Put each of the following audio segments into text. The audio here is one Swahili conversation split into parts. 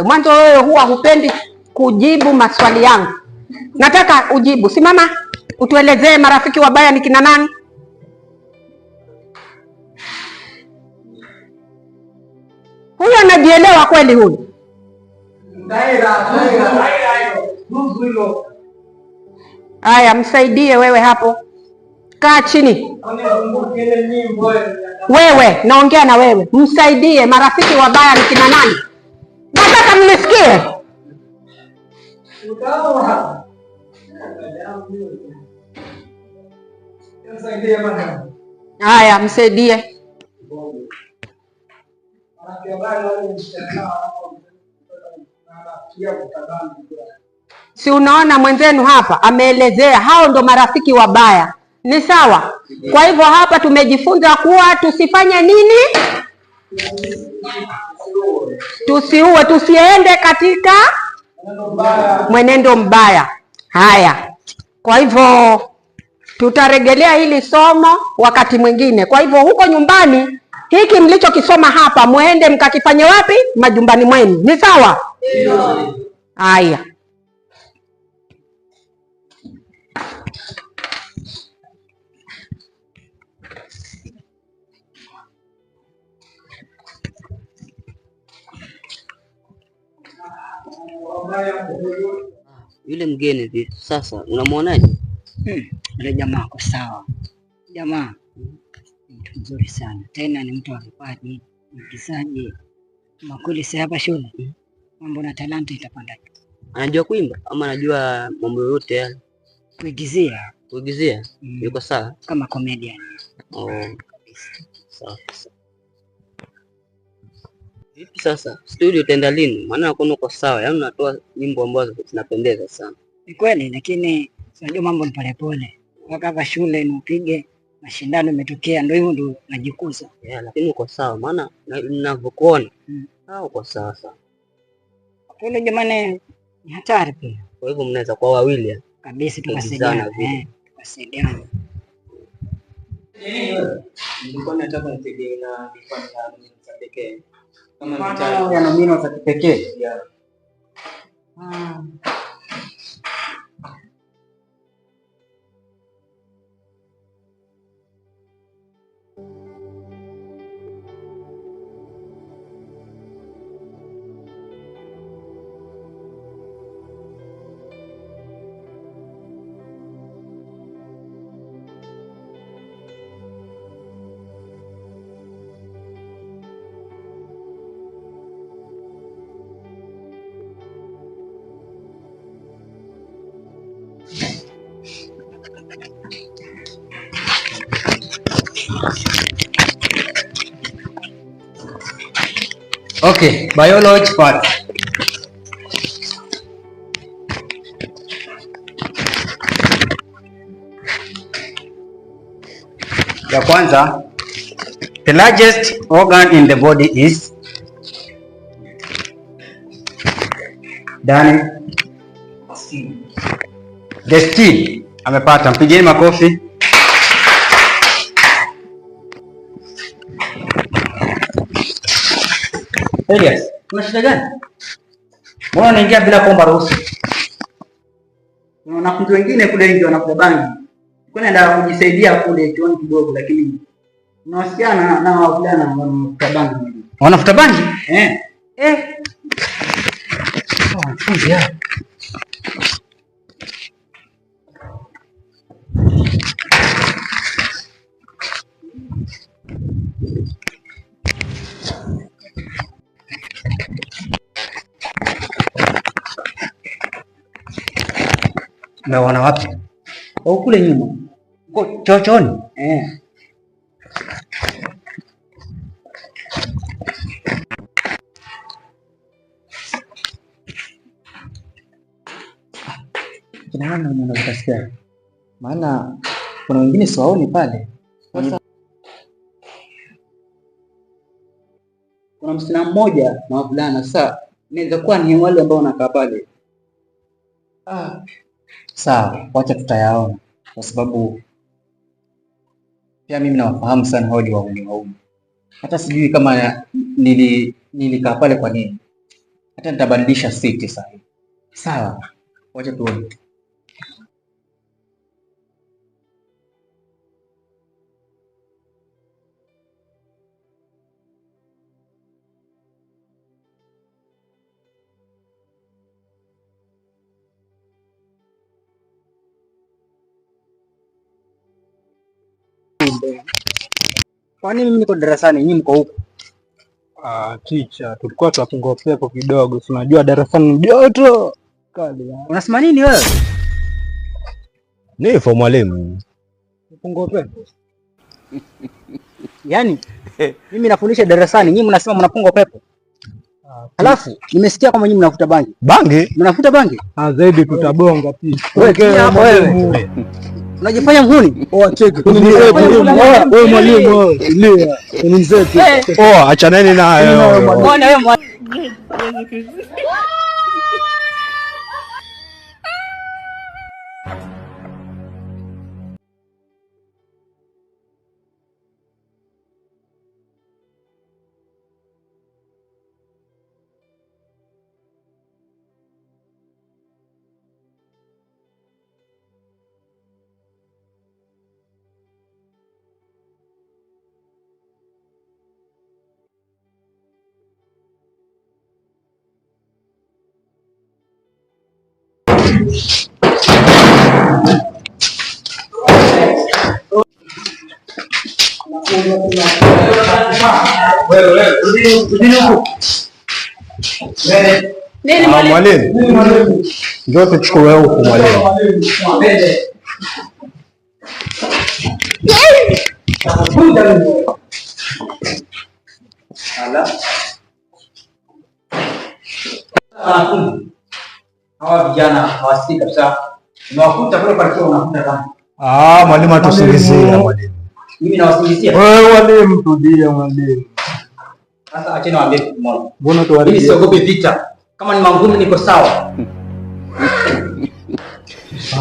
Mwanzo wewe huwa hupendi kujibu maswali yangu. Nataka ujibu. Simama, utuelezee marafiki wabaya ni kina nani? Huyo anajielewa kweli huyu? Haya, msaidie wewe hapo. Kaa chini. Wewe, naongea na wewe. Msaidie, marafiki wabaya ni kina nani? Nataka mnisikie. Haya, msaidie. Si unaona mwenzenu hapa ameelezea hao ndo marafiki wabaya. Ni sawa. Kwa hivyo hapa tumejifunza kuwa tusifanye nini? Tusiue, tusiende katika mwenendo mbaya. Haya. Kwa hivyo tutarejelea hili somo wakati mwingine. Kwa hivyo huko nyumbani hiki mlichokisoma hapa muende mkakifanye wapi? Majumbani mwenu. Ni sawa? Haya. Yule mgeni vipi sasa, unamwonaje? Yule jamaa ako sawa. Jamaa mtu mzuri sana, tena ni mtu wa vipaji, mwigizaji makuli. Si hapa shule mambo na talanta itapanda. Anajua kuimba ama anajua mambo yote yale? Kuigizia. Yuko sawa kama comedian. Kabisa. Sawa. Vipi sasa, studio utaenda lini? Maana uko sawa, yaani unatoa nyimbo ambazo zinapendeza sana. Ni kweli, lakini unajua mambo ni polepole. Mpaka hapa shule nipige mashindano imetokea, ndio hivyo ndio najikuza. Lakini uko sawa, maana ninavyokuona uko sawa sana. Kweli jamani, ni hatari pia. Kwa hivyo mnaweza kwa wawili kabisa, tukasaidiana. Tukasaidiana. Nilikuwa nataka nisaidie na vifaa vya pekee. Kama mtaalamu ya nomino za kipekee. Okay, biology part. Ya kwanza, the largest organ in the body is Dani. The skin. Amepata, mpigeni makofi. Elias, kuna shida gani? Mbona unaingia bila kuomba ruhusa? Wanafunzi wengine kule nje wanakuja bangi. Kwa naenda kujisaidia kule chuoni kidogo, lakini unawasiana na wavulana wanafuta bangi. Wanafuta bangi? Wanafunzi hao. Na wana wapi? Kule nyuma. Chochoni. Kina nani mnatasikia? Maana kuna wengine siwaoni pale. Sasa kuna msichana mmoja na wavulana. Sasa inaweza kuwa ni wale ambao wanakaa pale. Sawa, wacha tutayaona, kwa sababu pia mimi nawafahamu sana hao ni waume. Hata sijui kama nilikaa pale kwa nini, Hata nitabadilisha siti sasa. Sawa. Wacha tuone. Kwa nini mimi niko darasani, nyinyi mko huko? Teacher, tulikuwa tunapunga upepo kidogo. Unajua darasani joto kali. Unasema nini wewe? Nipo mwalimu. Punga upepo. Yaani mimi nafundisha darasani, nyinyi mnasema mnapunga upepo. Alafu nimesikia kama nyinyi mnavuta bangi. Bangi? Mnavuta bangi? Zaidi tutabonga pia. Wewe. Unajifanya mhuni? Cheki. Wewe mwalimu, lia. Ni mzetu. Achaneni nayo. Mbona wewe Mwalimu, njoo tuchukue huku mwalimu. Hawa vijana hawasikii kabisa. Unawakuta kule kwa chuo unakuta kama. Mwalimu atusingizia mwalimu. Mimi nawasingizia. Wewe mwalimu tudia mwalimu. Sasa acha niwaambie kitu moja. Mbona tuharibia? Mimi siogopi vita. Kama ni mangumi niko sawa.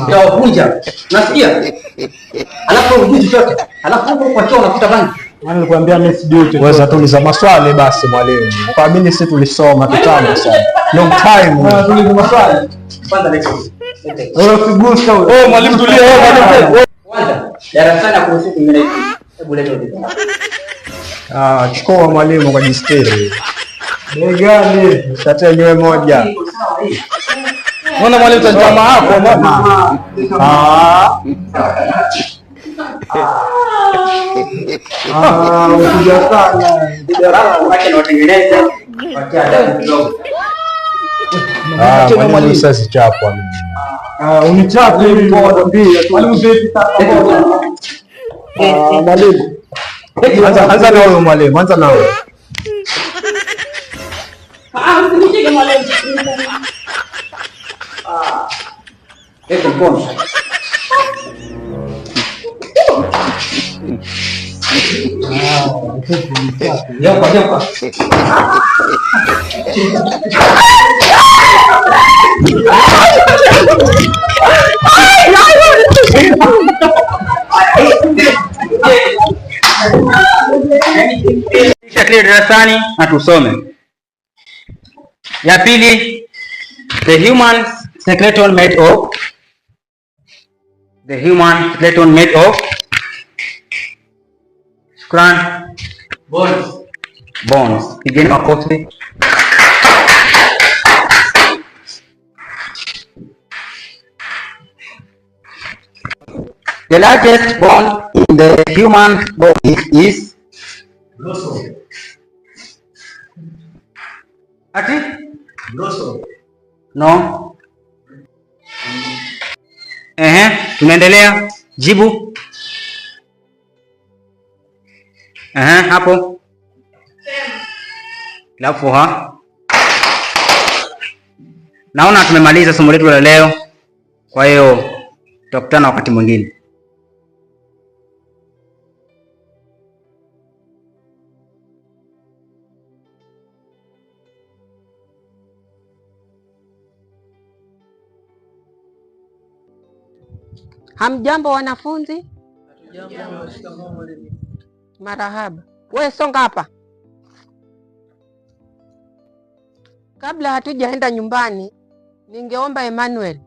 Nitawavunja. Unasikia? Alafu ujui chochote. Alafu huko kwa chuo unakuta bangi. Nilikwambia mimi sijui chochote. Weza tuliza maswali basi mwalimu. Kwa mimi sisi tulisoma kitambo sana. Long time. Tuliza maswali. Kwanza leo. Wewe sigusa wewe. Mwalimu tulia wewe. Kwanza darasani kuhusu kingine. Hebu leta hiyo. Chukua mwalimu kwa jistiri. Begani, tatea nyewe moja. Mbona mwalimu tajama hapo mama? Ukija sana. Wacha niwatengeneze. Wacha adabu kidogo. Mwalimu sasa chapwa mimi. Unichape hivi kwa mbili. Mwalimu vipi sasa? Mwalimu. Anza na wewe mwalimu, anza na wewe. Msimshike mwalimu. Eko mkono. Geuka, geuka. Kisha kile darasani na tusome. Ya pili, the human skeleton made of Shukran. Bones. Pigeni makofi. The largest bone in the human body is dorsal. Ati? Dorsal. No. Tunaendelea. Jibu. Hapo. Alafu naona tumemaliza somo letu la leo. Kwa hiyo tutakutana wakati mwingine. Hamjambo wanafunzi? Marahaba. Wewe songa hapa. Kabla hatujaenda nyumbani, ningeomba Emmanuel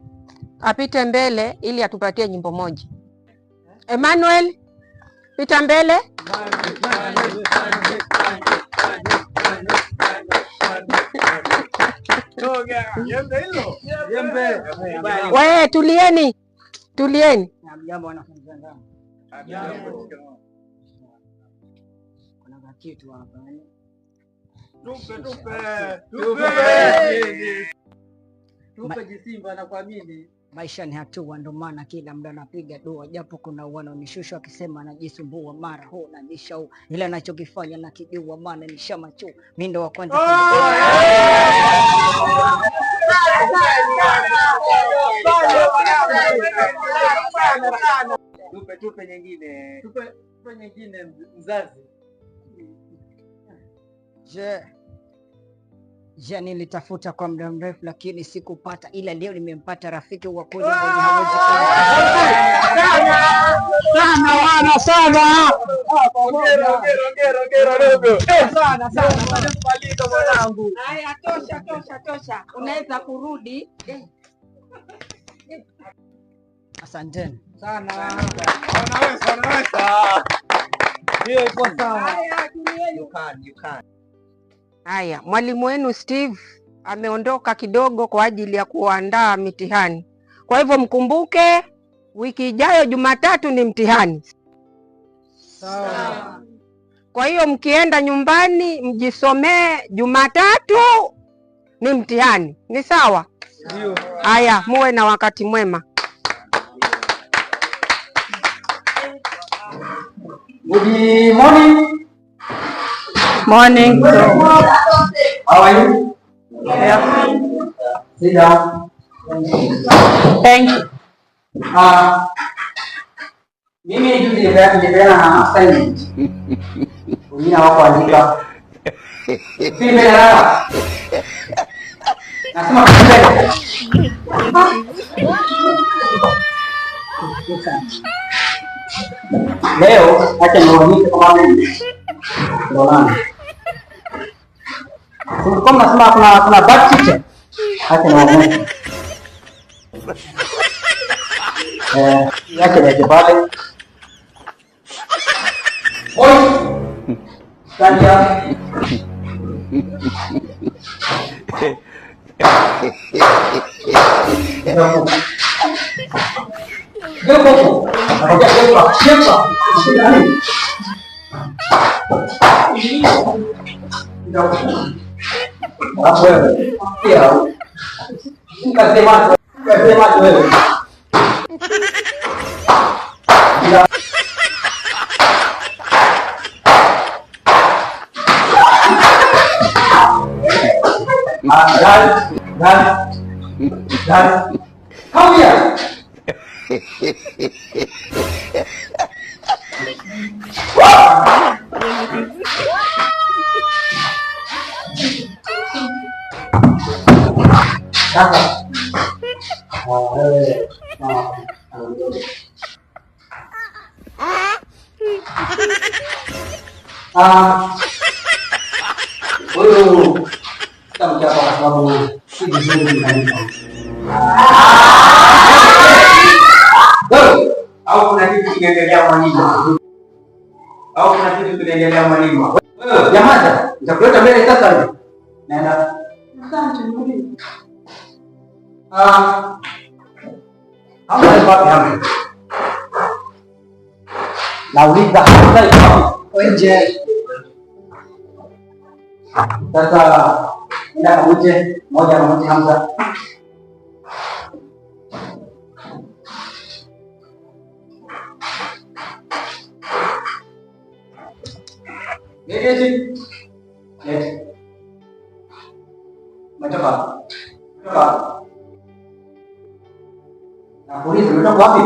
apite mbele ili atupatie nyimbo moja. Emmanuel, pita mbele. Wewe tulieni. Jambo wanafunzi wenzangu. Kuna kitu hapa. Tupe Jisimba na kuamini. Maisha ni hatua, ndio maana kila mtu anapiga dua, japo kuna wanaonishusha wakisema najisumbua, mara huu najisha huu, ila nachokifanya na kijua, maana nishamachu mimi ndo wa kwanza. Tupe nyingine. Tupe nyingine mzazi. Je, nilitafuta kwa muda mrefu lakini sikupata, ila leo nimempata rafiki wa kweli mwenye hawezi sana. Haya, tosha. Unaweza kurudi. Asanteni Sana. Unaweza. Hiyo ipo sawa. You can. Haya, mwalimu wenu Steve ameondoka kidogo kwa ajili ya kuandaa mitihani. Kwa hivyo mkumbuke wiki ijayo Jumatatu ni mtihani. Sawa. Kwa hiyo mkienda nyumbani mjisomee, Jumatatu ni mtihani. Ni sawa? Ndio. Haya, muwe na wakati mwema. Good morning. Morning. How are you? Yeah. Sit down. Thank you. Mimi juzi nilipeana na assignment. Wengine hawakuandika. Mbele haraka. Nasema mbele. Leo acha nionyeshe kama mimi. Ndio. Kama nasema kuna bad teacher. Acha nionyeshe. Acha niweke pale. Oi. Kanja. Go. Siapa? Apa wewe? Ya. Kasema wewe. Dan. Come here. Huyu sitamchapa kwa sababu si vizuri kabisa. Au kuna kitu kinaendelea mwalimu? Wewe jamaa, nitakuleta mbele sasa. Naenda. Asante mwalimu. Hamna wapi hamna. Nauliza hamna wapi? Nje. Sasa nenda kabuje moja na moja Hamza. Yes. Matoka. Na polisi umetoka wapi?